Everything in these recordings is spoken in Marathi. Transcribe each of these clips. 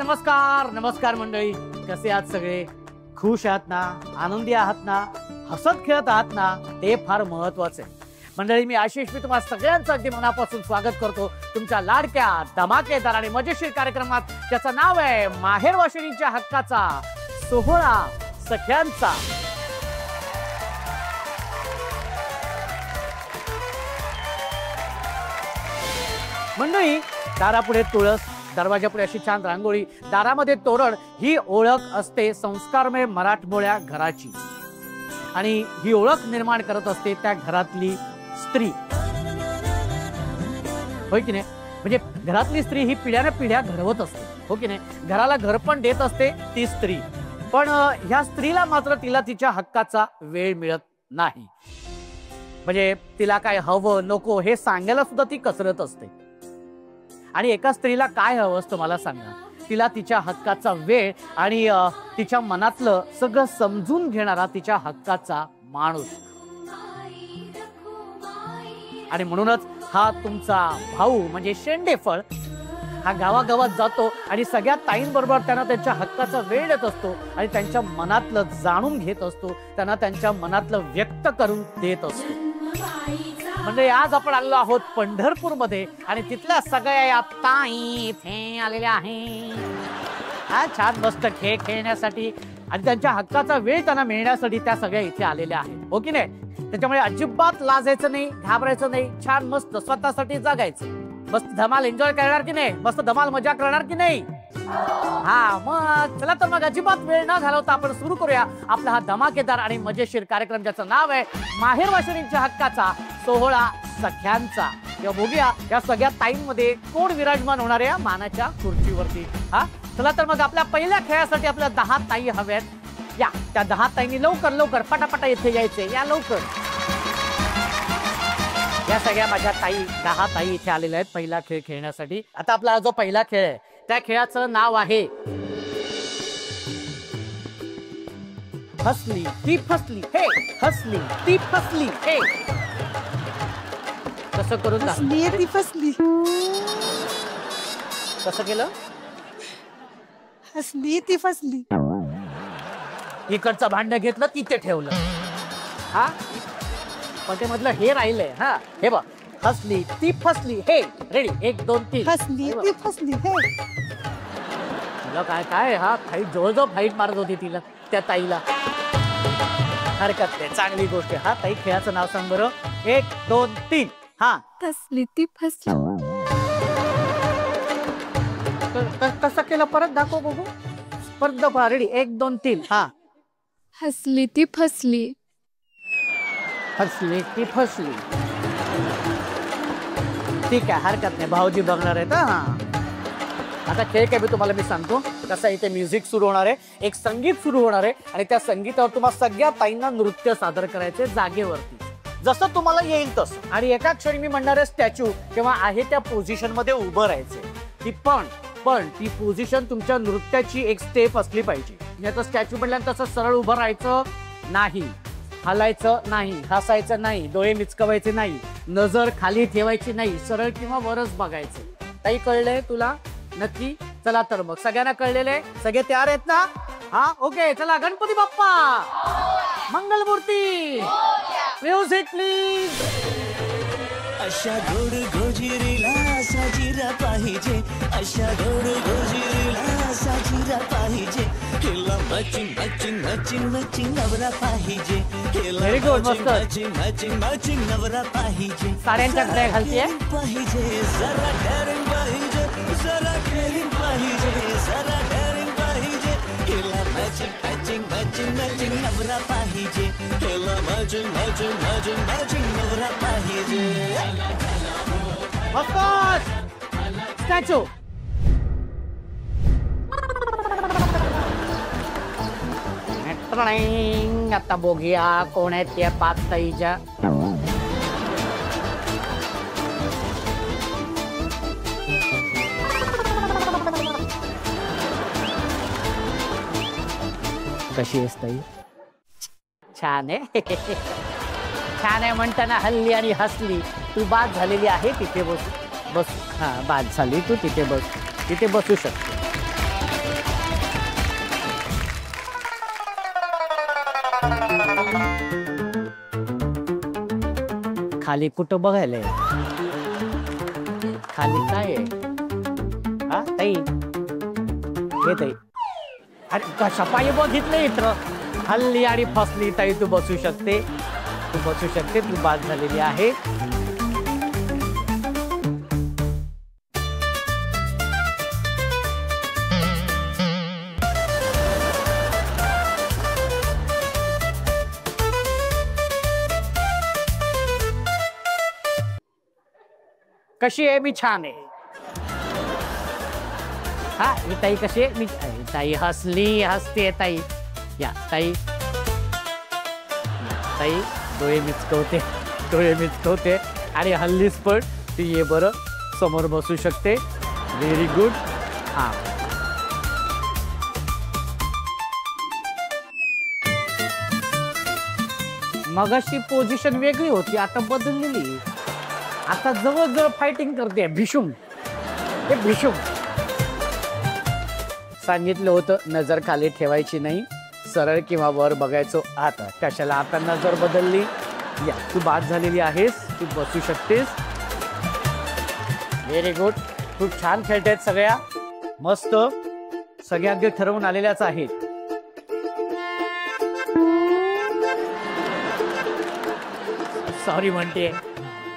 नमस्कार नमस्कार मंडळी, कसे आहात सगळे? खुश आहात ना? आनंदी आहात ना? हसत खेळत आहात ना? ते फार महत्वाचे मंडळी. मी आशिष, मी तुम्हाला सगळ्यांचं अगदी मनापासून स्वागत करतो तुमच्या लाडक्या धमाकेदार आणि मजेशीर कार्यक्रमात, ज्याचं नाव आहे माहेर वाशिणीच्या हक्काचा सोहळा सख्यांचा. मंडळी, दारापुढे तुळस, दरवाजापुढे अशी छान रांगोळी, दारामध्ये तोरण, ही ओळख असते संस्कारमय मराठमोळ्या घराची. आणि ही ओळख निर्माण करत असते त्या घरातली स्त्री, होय की नाही? म्हणजे घरातली स्त्री ही पिढ्याने पिढ्या घडवत असते, हो की नाही? घराला घर पण देत असते ती स्त्री. पण ह्या स्त्रीला मात्र तिला तिच्या हक्काचा वेळ मिळत नाही. म्हणजे तिला काय हवं नको हे सांगायला सुद्धा ती कसरत असते. आणि एका स्त्रीला काय हवं असतं मला सांगा? तिला तिच्या हक्काचा वेळ आणि तिच्या मनातलं सगळं समजून घेणारा तिच्या हक्काचा माणूस. आणि म्हणूनच हा तुमचा भाऊ म्हणजे शेंडेफळ हा गावागावात जातो आणि सगळ्या ताईंबरोबर त्यांना त्यांच्या हक्काचा वेळ देत असतो आणि त्यांच्या मनातलं जाणून घेत असतो, त्यांना त्यांच्या मनातलं व्यक्त करून देत असतो. म्हणजे आज आपण आलेलो आहोत पंढरपूरमध्ये आणि तिथल्या सगळ्या या ताई इथे आलेल्या आहेत छान मस्त खेळ खेळण्यासाठी आणि त्यांच्या हक्काचा वेळ त्यांना मिळण्यासाठी त्या सगळ्या इथे आलेल्या आहेत, हो की नाही? त्याच्यामुळे अजिबात लाजायचं नाही, घाबरायचं नाही, छान मस्त स्वतःसाठी जगायचं, मस्त धमाल एन्जॉय करणार की नाही? मस्त धमाल मजा करणार की नाही? हा मग चला तर मग अजिबात वेळ न घालवता आपण सुरू करूया आपला हा धमाकेदार आणि मजेशीर कार्यक्रम, ज्याचं नाव आहे माहेर वाशिणीच्या हक्काचा सोहळा सख्यांचा. किंवा बघूया या सगळ्या ताईंमध्ये कोण विराजमान होणार आहे मानाच्या खुर्चीवरती. हा चला तर मग आपल्या पहिल्या खेळासाठी आपल्या 10 ताई हव्यात. या त्या 10 ताईंनी लवकर लवकर पटापटा इथे यायचे, या लवकर. या सगळ्या माझ्या ताई 10 ताई इथे आलेल्या आहेत पहिला खेळ खेळण्यासाठी. आता आपला जो पहिला खेळ आहे त्या खेळाचं नाव आहे हसली ती फसली हे. हसली ती फसली हे. कसं करून हसली ती फसली. कसं केलं? हसली ती फसली. इकडचं भांड घेतलं तिथे ठेवलं, हा पण ते मधलं हे राहिलंय. हा हे बघ, हसली ती फसली हे. रेडी? 1 2 3. हसली ती फसली हे. तिला काय काय हा फाईट जवळजवळ फाईट मारत होती तिला त्या ताईला. हरकत नाही, चांगली गोष्ट. हा ताई खेळाचं नाव सांग बरं. 1 2 3. हा हसली ती फसली. कसं केलं? परत दाखव बघू, परत दाखव. रेडी? 1 2 3. हा हसली ती फसली. हसली ती फसली. ठीक आहे, हरकत नाही, भाऊजी बघणार आहेत. हा आता खेळ काय मी सांगतो कसा. इथे म्युझिक सुरू होणार आहे, एक संगीत सुरू होणार आहे आणि त्या संगीतावर तुम्हाला सगळ्या ताईंना नृत्य सादर करायचे जागेवरती, जसं तुम्हाला येईल तसं. आणि एका क्षणी मी म्हणणार आहे स्टॅच्यू किंवा आहे त्या पोझिशन मध्ये उभं राहायचे. ती पण ती पोझिशन तुमच्या नृत्याची एक स्टेप असली पाहिजे. म्हणजे स्टॅच्यू म्हणल्यानंतर तसं सरळ उभं राहायचं नाही, हलायचं नाही, हसायचं नाही, डोळे मिचकवायचे नाही, नजर खाली ठेवायची नाही, सरळ किंवा वरच बघायचं. ताई कळलंय तुला नक्की? चला तर मग सगळ्यांना कळलेले, सगळे तयार आहेत ना? हा ओके, चला. Ganpati Bappa Mangalmurti, music please. अशा गोड गोजिरीला साजिरा पाहिजे, अशा गोड गोजिरीला साजिरा पाहिजे, हिला मॅचिंग मॅचिंग मॅचिंग मॅचिंग नवरा पाहिजे, व्हेरी गुड, मस्त. मॅचिंग मॅचिंग मॅचिंग नवरा पाहिजे. साड्यांच्या घड्या घालतीये पाहिजे, जरा डेअरिंग पाहिजे, जरा डेअरिंग पाहिजे, जरा डेअरिंग पाहिजे, हिला मॅचिंग मॅचिंग मॅचिंग मॅचिंग नवरा पाहिजे, हिला मॅचिंग मॅचिंग मॅचिंग मॅचिंग नवरा पाहिजे. स्टॅच्यू आता बघूया कोण आहेत त्या 5 ताईच्या. कशी आहेस ताई? छान आहे. छान आहे म्हणताना हल्ली आणि हसली. तू बाद झालेली आहे, तिथे बस. हा बाद झाली तू, तिथे बस, तिथे बसू शकते. खाली कुठं बघायलंय? खाली काय आहे? हा ताई, हे ताई, अरे कशा पायी बघितलं इथं? हल्ली आणि फसली ताई, तू बसू शकते, तू बसू शकते, तू बाद झालेली आहे. कशी आहे? मी छान आहे. हा, ही ताई कशी आहे? मी ताई हसली, हसते ताई. या ताई, ताई डोळे मिचकवते, डोळे मिचकवते आणि हल्लीच पण ती ये बरं, समोर बसू शकते. Very good. हा, मगाशी पोझिशन वेगळी होती, आता बदललेली. आता जवळजवळ फायटिंग करते. भिशुम, हे भिशुम. सांगितलं होतं नजर खाली ठेवायची नाही, सरळ किंवा वर बघायचो. आता कशाला आता नजर बदलली? या, तू बाद झालेली आहेस, तू बसू शकतेस. Very good. खूप छान खेळतायत सगळ्या, मस्त. सगळ्या अगदी ठरवून आलेल्याच आहेत. सॉरी म्हणते.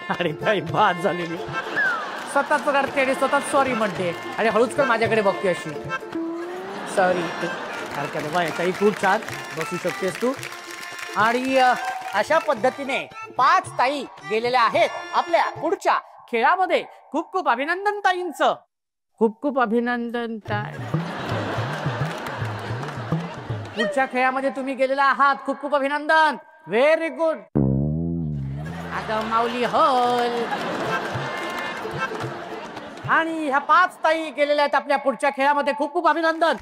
अरे काही बाद झालेली, स्वतःच करते आणि स्वतःच सॉरी म्हणते आणि हळूच कर माझ्याकडे बघते अशी. सॉरी. काही खूप छान, बसू शकतेस तू. आणि अशा पद्धतीने 5 ताई गेलेल्या आहेत आपल्या पुढच्या खेळामध्ये. खूप खूप अभिनंदन ताईंचं, खूप खूप अभिनंदन ताई. पुढच्या खेळामध्ये तुम्ही गेलेला आहात, खूप खूप अभिनंदन. Very good. आता माऊली हल. आणि ह्या 5 ताई गेलेल्या आहेत आपल्या पुढच्या खेळामध्ये. खूप खूप अभिनंदन.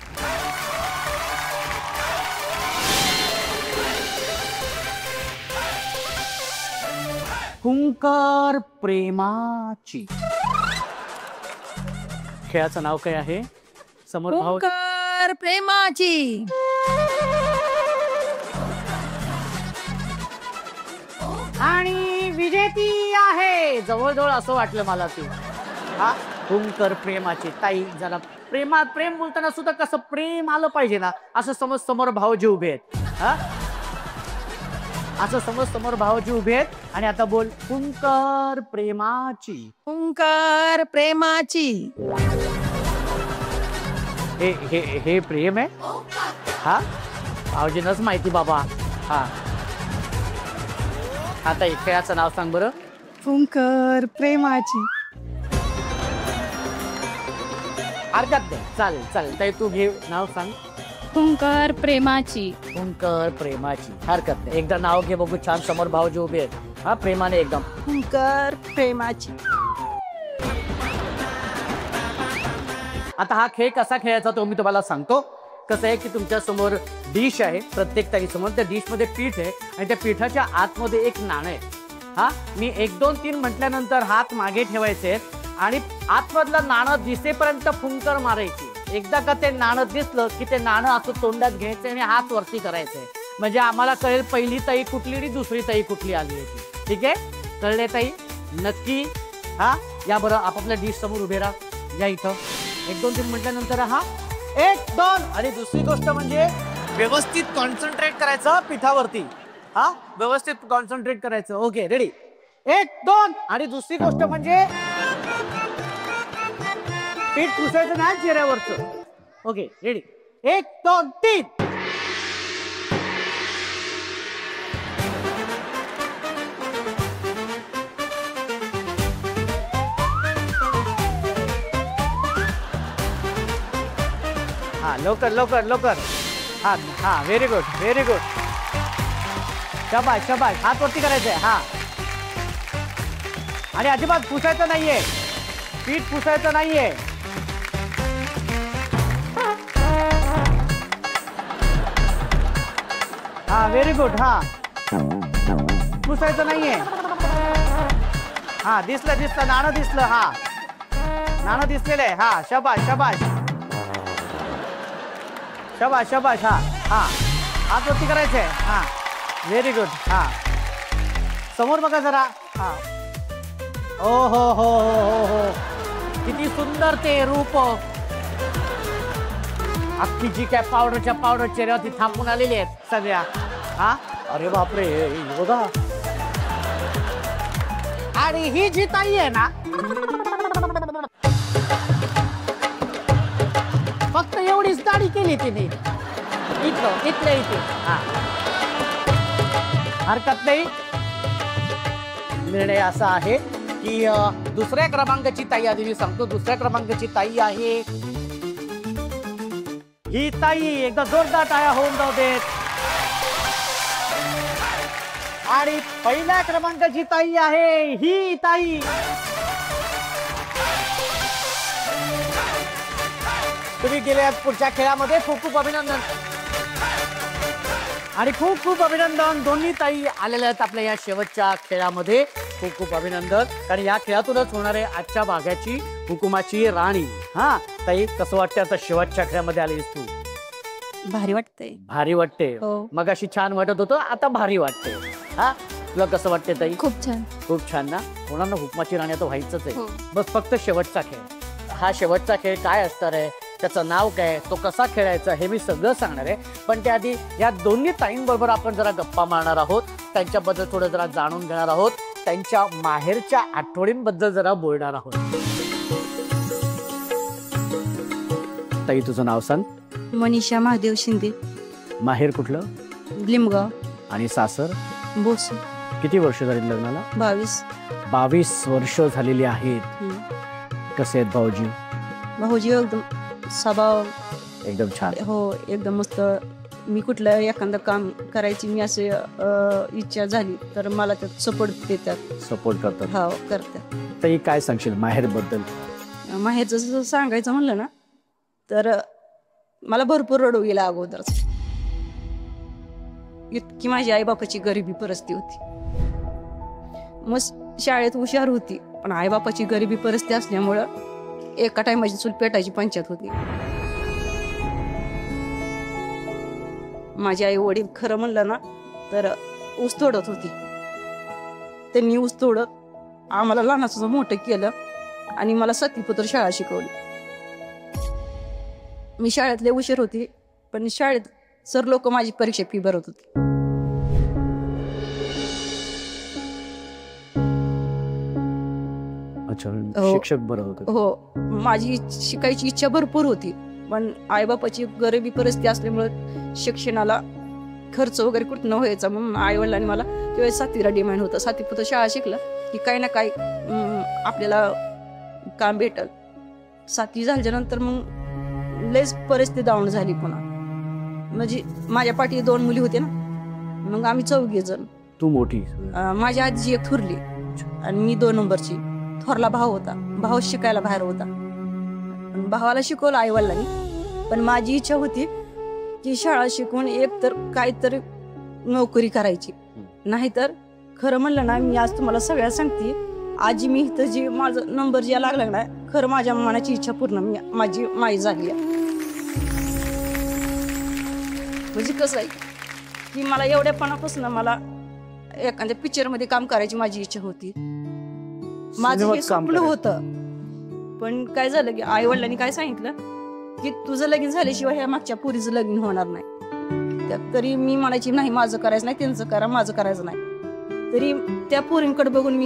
हुंकार प्रेमाची. खेळाचं नाव काय आहे? समोर भाऊ. हुंकार प्रेमाची. आणि विजेती आहे. जवळजवळ असं वाटलं मला ती. हा, हुंकार प्रेमाची. ताई जरा प्रेमात, प्रेम बोलताना सुद्धा कसं प्रेम आलं पाहिजे ना, असं समज समोर भाऊजी उभे आहेत. हा, असं समज समोर भाऊजी उभे आहेत. आणि आता बोल, हुंकार प्रेमाची. हुंकार प्रेमाची. हे हे हे प्रेम आहे? हा, भाऊजींनाच माहिती बाबा. हा, आता खेळाचं नाव सांग बरं. हुंकार प्रेमाची. हरकत नाही, चालेल चालेल ताई, तू घे नाव सांग. हुंकार प्रेमाची. हुंकार प्रेमाची. हरकत नाही, एकदा नाव घे बघू. छान, समोर भाऊजी उभे आहेत. हा, प्रेमाने एकदम. हुंकार प्रेमाची. आता हा खेळ कसा खेळायचा तो मी तुम्हाला सांगतो. कसं आहे की तुमच्या समोर डिश आहे, प्रत्येक ताई समोर. त्या डिश मध्ये पीठ आहे आणि त्या पिठाच्या आतमध्ये एक नाणं आहे. हा, मी 1 2 3 म्हटल्यानंतर हात मागे ठेवायचे आणि आतमधलं नाणं दिसेपर्यंत फुंकर मारायची. एकदा का ते नाणं दिसलं की ते नाणं असं तोंडात घ्यायचं आणि हात वरती करायचंय. म्हणजे आम्हाला कळेल पहिली ताई कुठली आणि दुसरी ताई कुठली आली आहे. ठीक आहे, कळले ताई? नक्की. हा, या बरं, आपापल्या डिश समोर उभे राहा. या इथं 1 2 3 म्हटल्यानंतर हा 1 2. आणि दुसरी गोष्ट म्हणजे व्यवस्थित कॉन्सन्ट्रेट करायचं पिठावरती. हा, व्यवस्थित कॉन्सन्ट्रेट करायचं. Okay, ready? 1 2. आणि दुसरी गोष्ट म्हणजे पीठ पुसायचं ना चेहऱ्यावरचं. Okay, ready? 1 2 3. हा, लवकर लवकर लवकर. हा हा, व्हेरी गुड व्हेरी गुड. शाबाश शाबाश. हात वरती करायचंय. हा, आणि अजिबात पुसायचं नाहीये, पीठ पुसायचं नाहीये. हा, व्हेरी गुड. हा, पुसायचं नाहीये. हा, दिसलं दिसलं, नाणं दिसलं. हा, नाणं दिसलेलं आहे. हा, शाबाश शाबाश शाबाश शाबाश. हा हा, हात वरती करायचंय. हा, व्हेरी गुड. हा, समोर बघा जरा. हा. ओ हो हो हो हो हो, किती सुंदर ते रूप. अख्खी जी काय पावडरच्या पावडर चेहऱ्यावरती थांबून आलेली आहेत सगळ्या. हा, अरे बापरे, बघा. आणि ही जी ताई आहे ना, फक्त एवढीच दाढी केली तिने इथल्या इथे. हा, हरकत नाही. निर्णय असा आहे की दुसऱ्या क्रमांकाची ताई आधी मी सांगतो. दुसऱ्या क्रमांकाची ताई आहे ही ताई. एकदा जोरदार टाळ्या होऊन जाऊ देत. आणि पहिल्या क्रमांकाची ताई आहे ही ताई. तुम्ही गेल्या पुढच्या खेळामध्ये खूप खूप अभिनंदन. आणि खूप खूप अभिनंदन. दोन्ही ताई आलेल्या आहेत आपल्या या शेवटच्या खेळामध्ये. खूप खूप अभिनंदन. कारण या खेळातूनच होणार आहे आजच्या भागाची हुकुमाची राणी. हा ताई, कसं वाटतं आता शेवटच्या खेळामध्ये आलीस तू? भारी वाटतंय. भारी वाटते. हो. मग अशी छान वाटत होतं, आता भारी वाटते. हा, तुला कसं वाटते ताई? खूप छान. खूप छान ना. होणार ना हुकमाची राणी आता व्हायचंच आहे. हो. बस फक्त शेवटचा खेळ. हा शेवटचा खेळ काय असणार आहे, त्याचं नाव काय, तो कसा खेळायचा, हे मी सगळं सांगणार आहे. पण त्याआधी या दोन्ही ताईंबरोबर आपण जरा गप्पा मारणार आहोत. त्यांच्याबद्दल थोडं जरा जाणून घेणार आहोत. त्यांच्या माहेरच्या आठवणींबद्दल जरा बोलणार आहोत. ताई, तुझं नाव सांग. मनीषा महादेव शिंदे. माहेर कुठलं? लिमगाव. आणि सासर? बोस. किती वर्ष झाली लग्नाला? 22. 22 वर्ष झालेली आहेत. कसे आहेत भाऊजी? भाऊजी एकदम स्वभाव एकदम छान. हो, एकदम मस्त. मी कुठलं एखादं काम करायची मी असे इच्छा झाली तर मला त्यात सपोर्ट देतात. सपोर्ट करतात. हो, करतात. ताई, काय सांगशील माहेर बद्दल? माहेरचं जसं सांगायचं म्हणलं ना तर मला भरपूर रडू गेला अगोदरच. इतकी माझी आईबापाची गरिबी परिस्थिती होती. मग शाळेत हुशार होती, पण आईबापाची गरिबी परिस्थिती असल्यामुळं एका टायमाची चूल पेटायची पंचायत होती. माझी आई वडील खरं म्हणलं ना तर ऊस तोडत होती. त्यांनी ऊस तोडत आम्हाला लहानाचं मोठं केलं आणि मला सतीपुत्र शाळा शिकवली. मी शाळेतले उशीर होती, पण शाळेत सर लोक माझी परीक्षा फी भरत होती. अच्छा, हो. शिक्षक बरं होतं. हो, माझी शिकायची इच्छा भरपूर होती, पण आईबापाची गरिबी परिस्थिती असल्यामुळे शिक्षणाला खर्च वगैरे कुठं न व्हायचा म्हणून आई वडिलांनी मला त्यावेळेस 7वीला डिमांड होतं. सातवीपुत्र शाळा शिकलं की काही ना काही आपल्याला काम भेटल. 7वी झाल्यानंतर मग लयच परिस्थिती डाऊन झाली पुन्हा. म्हणजे माझ्या पाठी 2 मुली होते ना, मग आम्ही 4 जण. तू मोठी? माझी आजी एक थोरली आणि मी 2 नंबरची. थोरला भाऊ होता. भाऊ शिकायला बाहेर होता. भावाला शिकवलं आई वडिलांनी, पण माझी इच्छा होती की शाळा शिकून एक तर काहीतरी नोकरी करायची. नाहीतर खरं म्हणलं ना, मी आज तुम्हाला सगळ्या सांगते, आजी मी इथं जी माझं नंबर ज्या लागला ना, खरं माझ्या मनाची इच्छा पूर्ण माझी माई झाली आहे. म्हणजे कसं आहे की मला एवढ्यापणापासून मला एखाद्या पिक्चर मध्ये काम करायची माझी इच्छा होती. माझं हे स्वप्न होतं. पण काय झालं की आई वडिलांनी काय सांगितलं की तुझं लगीन झाल्याशिवाय ह्या मागच्या पुरीचं लगीन होणार नाही. तरी मी म्हणायची नाही, माझं करायचं नाही, त्यांचं करा, माझं करायचं नाही. तरी त्या पोरींकडे बघून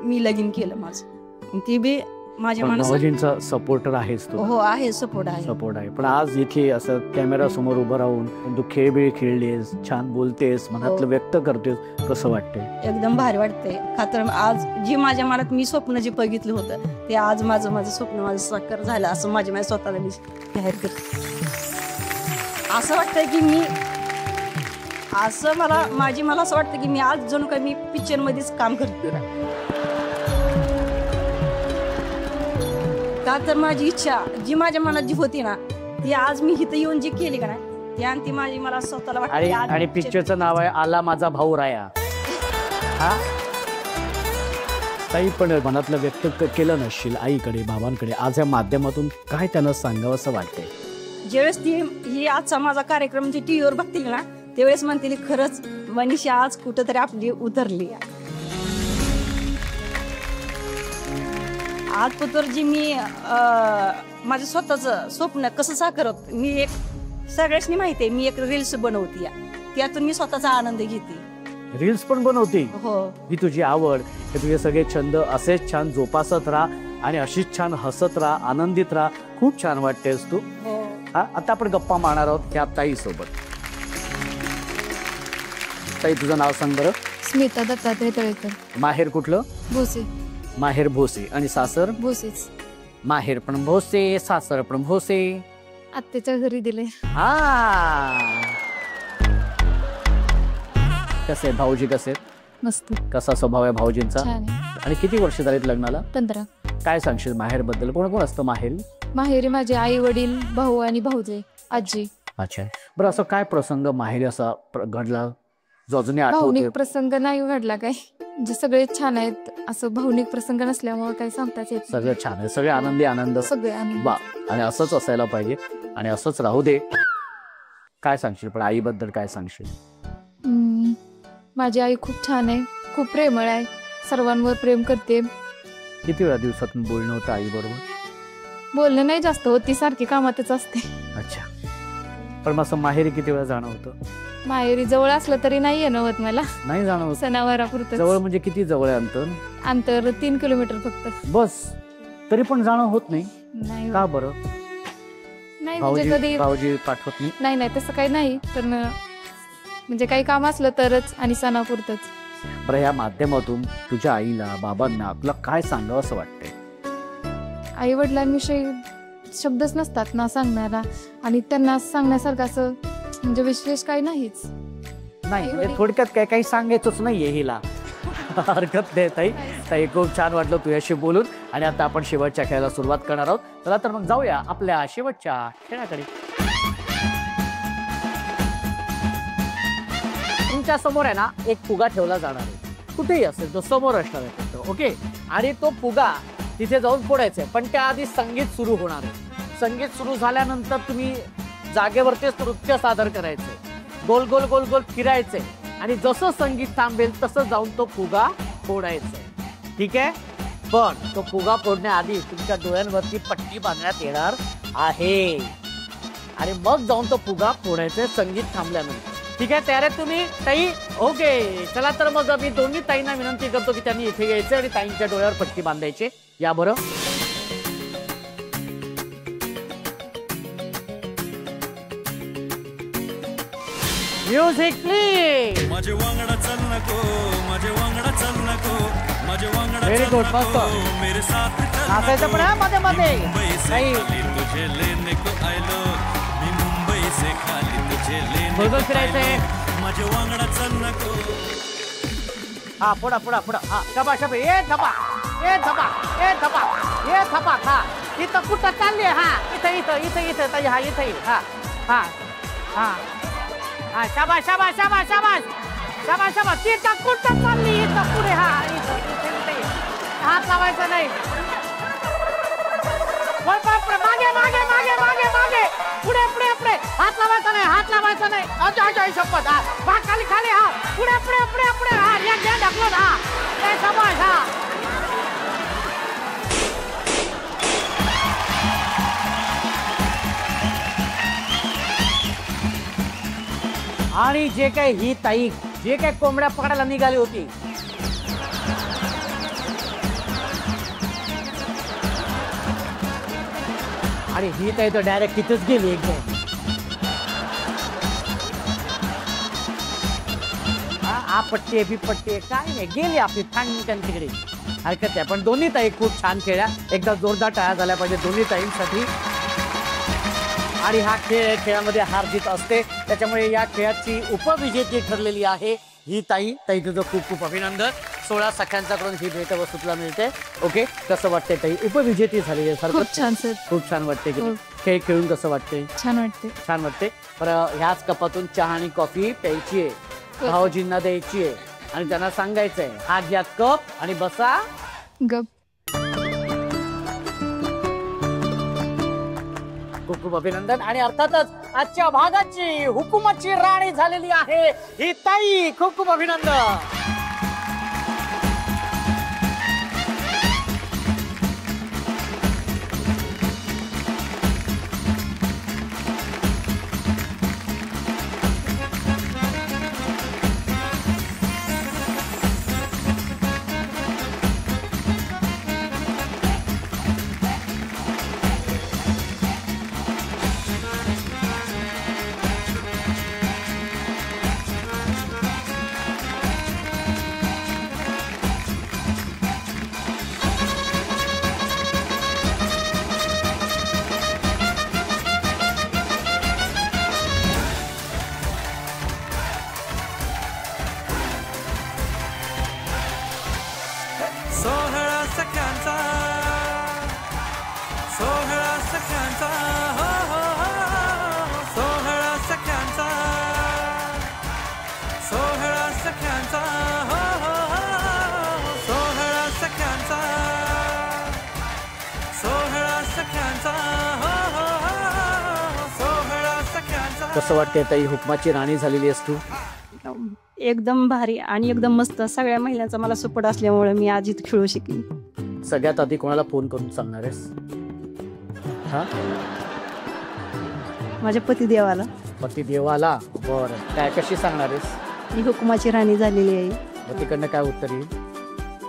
मी लगीन केलं माझं. ती बी माझ्या भाऊजींचा सपोर्टर आहेस तू? हो, आहे, सपोर्ट आहे. पण आज इथे असं कॅमेरा समोर उभं राहून तू खेळ खेळलीस, छान बोलतेस, मनातलं व्यक्त करतेस, कसं वाटतंय? एकदम भारी वाटतंय. खातर आज जी माझ्या मनात मी स्वप्न जे बघितलं होतं ते आज माझं स्वप्न माझं साकार झालं असं माझ्या स्वतःला मी जाहीर करते. असं वाटतंय की मला असं वाटतं की मी आज जणू काय मी पिक्चर मध्येच काम करते. का तर माझी इच्छा जी माझ्या मनात जी होती ना, ती आज मी इथं येऊन जी केली का नाही, ती आणि ती माझी मला स्वतःला वाटते. आणि पिक्चरचं नाव आहे आला माझा भाऊ राया. हा ताई, पण मनातलं व्यक्त केलं नसशील आईकडे, बाबांकडे. आज या माध्यमातून काय त्यांना सांगावं असं वाटतंय? ज्यावेळेस ही आजचा माझा कार्यक्रम जे टीव्हीवर बघतील ना, त्यावेळेस म्हणतील खरंच मनीषा आज कुठंतरी आपली उतरली. आजपर्यंत मी माझं स्वतःच स्वप्न कसं साकारत मी एक सगळ्यांनी माहिती आहे, मी एक रील्स बनवते, त्यातून मी स्वतःचा आनंद घेते. रील्स पण बनवते. हो. ही तुझी आवड, हे तुझे सगळे छंद असेच छान जोपासत राहा आणि अशीच छान हसत राहा, आनंदित राहा. खूप छान वाटतेस तू. आता आपण गप्पा मारणार आहोत ह्या ताई सोबत. ताई तुझं नाव सांग बरं. स्मिता दत्तात्रय तळेकर. माहेर कुठलं? भोसे. माहेर भोसे आणि सासर? भोसेच. माहेर पण भोसे, सासर पण भोसे. आत्याच्या घरी दिले. कसे भाऊजी कसे? मस्त. कसा स्वभाव आहे भाऊजींचा? छान आहे. आणि किती वर्ष झालीत लग्नाला? 15. काय सांगशील माहेर बद्दल? कोण कोण असतं माहेरी? माहेरी माझे आई वडील, भाऊ आणि भाऊजे, आजी. अच्छा. बरं, असं काय प्रसंग माहेरी असा घडला जो अजूनही आठवतोय? भावनिक प्रसंग नाही घडला काय, जे सगळे छान आहेत. असं भावनिक प्रसंग नसल्यामुळे काही सांगताच येत. सगळं छान आहे, सगळे आनंदी आनंद. सगळे आनंद. वा. आणि असंच असायला पाहिजे आणि असंच राहू दे. काय सांगशील पण आईबद्दल काय सांगशील? माझी आई खूप छान आहे, खूप प्रेमळ आहे, सर्वांवर प्रेम करते. किती वेळा दिवसातून बोलणं होतं आई बरोबर? बोलणं नाही जास्त होत, ती सारखी कामातच असते. अच्छा. पण मग असं माहेरी किती वेळा जाणं होतं? माहेरी जवळ असलं तरी नाही येणं होत मला. नाही जाणं होत? सणावारापुरतं. जवळ म्हणजे किती जवळ आहे अंतर? अंतर 3 किलोमीटर फक्त. बस. तरी पण जाणं होत नाही? नाही. का बरं? नाही म्हणजे कधी भाऊजी पाठवत नाही? नाही नाही तसं काही नाही, पण म्हणजे काही काम असलं तरच आणि सणापुरतच. बरं, या माध्यमातून तुझ्या आईला बाबांना तुला काय सांगावं असं वाटतंय? आई वडिलांविषयी शब्दच नसतात ना सांगणारा, आणि त्यांना सांगण्यासारखं असं म्हणजे विशेष काही नाहीच. नाही म्हणजे थोडक्यात काय काही सांगायचंच नाहीये हिला. हरकत नाही ताई. ताई खूप छान वाटलं तुझ्याशी बोलून. आणि आता आपण शेवटच्या खेळाला सुरुवात करणार आहोत. चला तर मग जाऊया आपल्या शेवटच्या खेळाकडे. तुमच्या समोर आहे ना एक फुगा ठेवला जाणार आहे, कुठेही असेल तो समोर असणार आहे फक्त. ओके. आणि तो फुगा तिथे जाऊन फोडायचा आहे, पण त्याआधी संगीत सुरू होणार आहे. संगीत सुरू झाल्यानंतर तुम्ही जागेवरतीच नृत्य सादर करायचंय, गोल गोल गोल गोल फिरायचंय आणि जसं संगीत थांबेल तसं जाऊन तो फुगा फोडायचा. ठीक आहे. पण तो फुगा फोडण्याआधी तुमच्या डोळ्यांवरती पट्टी बांधण्यात येणार आहे आणि मग जाऊन तो फुगा फोडायचा संगीत थांबल्यानंतर. ठीक आहे. तयार आहे तुम्ही ताई? ओके. चला तर मग मी दोन्ही ताईंना विनंती करतो की त्यांनी इथे यायचं आणि ताईंच्या डोळ्यावर पट्टी बांधायची. या बरं. Music please. माझे वांगडा चल नको, माझे वांगडा चल नको, माझे वांगडा व्हेरी गुड. मस्त. मेरे साथ नाचायचं पण मध्ये मध्ये नाही. तुझे लेने को आयलो, मी मुंबई से खाली तुझे लेने गोल गोल फिरायचंय. माझे वांगडा चल नको. हा पुढा पुढा पुढा. हा थपा थपा. ए थपा, ए थपा, ए थपा, ए थपा. हा इथं कुठं चालली? हा इथं इथं इथं इथं ताई. हा इथं हा हा हा हा. शाबास शाबास शाबास शाबास शाबास शाबास. तिथं कुठं चालली? इथं पुढे. हा इथं इथं इथं. हात लावायचा नाही. मागे मागे मागे मागे मागे. पुढे पुढे पुढे. हात लावायचा नाही, हात लावायचा नाही. अजय शपथ. हा खाली खाली. हा पुढे पुढे पुढे पुढे. हा या ढकलत. हा शाबास. हा आणि जे काही ही ताई जे काही कोंबड्या पकडायला निघाली होती, आणि ही ताई तर डायरेक्ट तिथेच गेली एकदम. हा पट्टी बिपट्टी काय नाही, गेली आपली ठाण तिकडे. हरकत आहे. पण दोन्ही ताई खूप छान खेळल्या. एकदा जोरदार टाळ्या झाल्या पाहिजे दोन्ही ताईंसाठी. आणि हा खेळ, खेळामध्ये हार जीत असते, त्याच्यामुळे या खेळाची उपविजेती ठरलेली आहे ही ताई. ताई तुझं खूप खूप अभिनंदन. 16 सख्यांच्याकडून ही भेटवस्तू तुला मिळते. ओके. कसं वाटतंय ताई? उपविजेती झालेली आहे. खूप छान सर. खूप छान वाटते की खेळ खेळून कसं वाटते? छान वाटते. छान वाटते. बरं, ह्याच कपातून चहा आणि कॉफी प्यायची आहे, भाऊजींना द्यायची आहे आणि त्यांना सांगायचंय हा घ्या कप आणि बसा गप. खूप खूप अभिनंदन. आणि अर्थातच आजच्या भागाची हुकुमाची राणी झालेली आहे ही ताई. खूप खूप अभिनंदन. कसं वाटतंय ताई, हुकमाची राणी झालेली आहेस तू? एकदम भारी आणि एकदम मस्त. सगळ्या महिलांचा मला सपोर्ट असल्यामुळे मी आज इथं खेळू शकली. सगळ्यात आधी कोणाला फोन करून सांगणार आहेस? हा, माझ्या पतिदेवाला पतिदेवाला. बरं, काय कशी सांगणार आहेस? मी हुकुमाची राणी झालेली आहे. मग तिकडनं काय उत्तर येईल?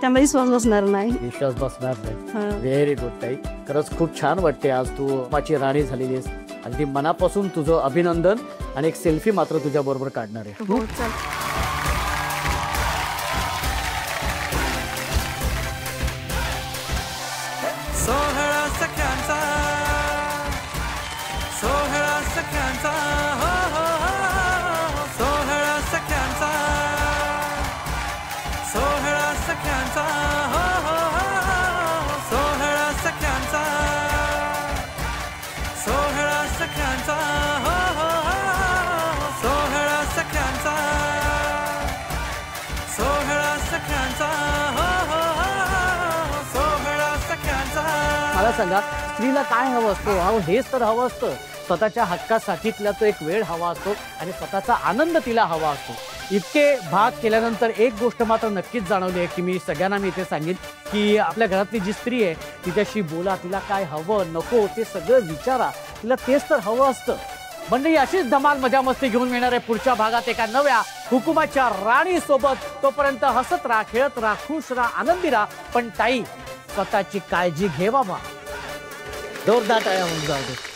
त्यामुळे विश्वास बसणार नाही. विश्वास बसणार नाही. हा. व्हेरी गुड ताई, खरंच खूप छान वाटते आज तू हुकमाची राणी झालेली आहेस. अगदी मनापासून तुझं अभिनंदन. आणि एक सेल्फी मात्र तुझ्या बरोबर काढणार आहे. हो, चल. सोहळा सख्यांचा, सोहळा सख्यांचा, हो हो हो, सोहळा सख्यांचा, सोहळा सख्यांचा, हो हो हो, सोहळा सख्यांचा, सोहळा सख्यांचा, हो हो हो, सोहळा सख्यांचा, सोहळा सख्यांचा, हो हो हो, सोहळा सख्यांचा. मला सांगा, स्त्रीला काय हवं असतो? अहो हेच तर हवं असतं. स्वतःच्या हक्कासाठी तिला तो एक वेळ हवा असतो आणि स्वतःचा आनंद तिला हवा असतो. इतके भाग केल्यानंतर एक गोष्ट मात्र नक्कीच जाणवली आहे की मी सगळ्यांना मी इथे सांगेन की आपल्या घरातली जी स्त्री आहे तिच्याशी बोला, तिला काय हवं नको ते सगळं विचारा, तिला तेच तर हवं असतं. मंडळी, अशीच धमाल मजा मस्ती घेऊन येणार आहे पुढच्या भागात एका नव्या हुकुमाच्या राणी सोबत. तोपर्यंत हसत राहा, खेळत राहा, खुश राहा, आनंदी राहा. पण ताई, स्वतःची काळजी घे बाबा. जोरदार टाळ्या होऊन जाऊ दे.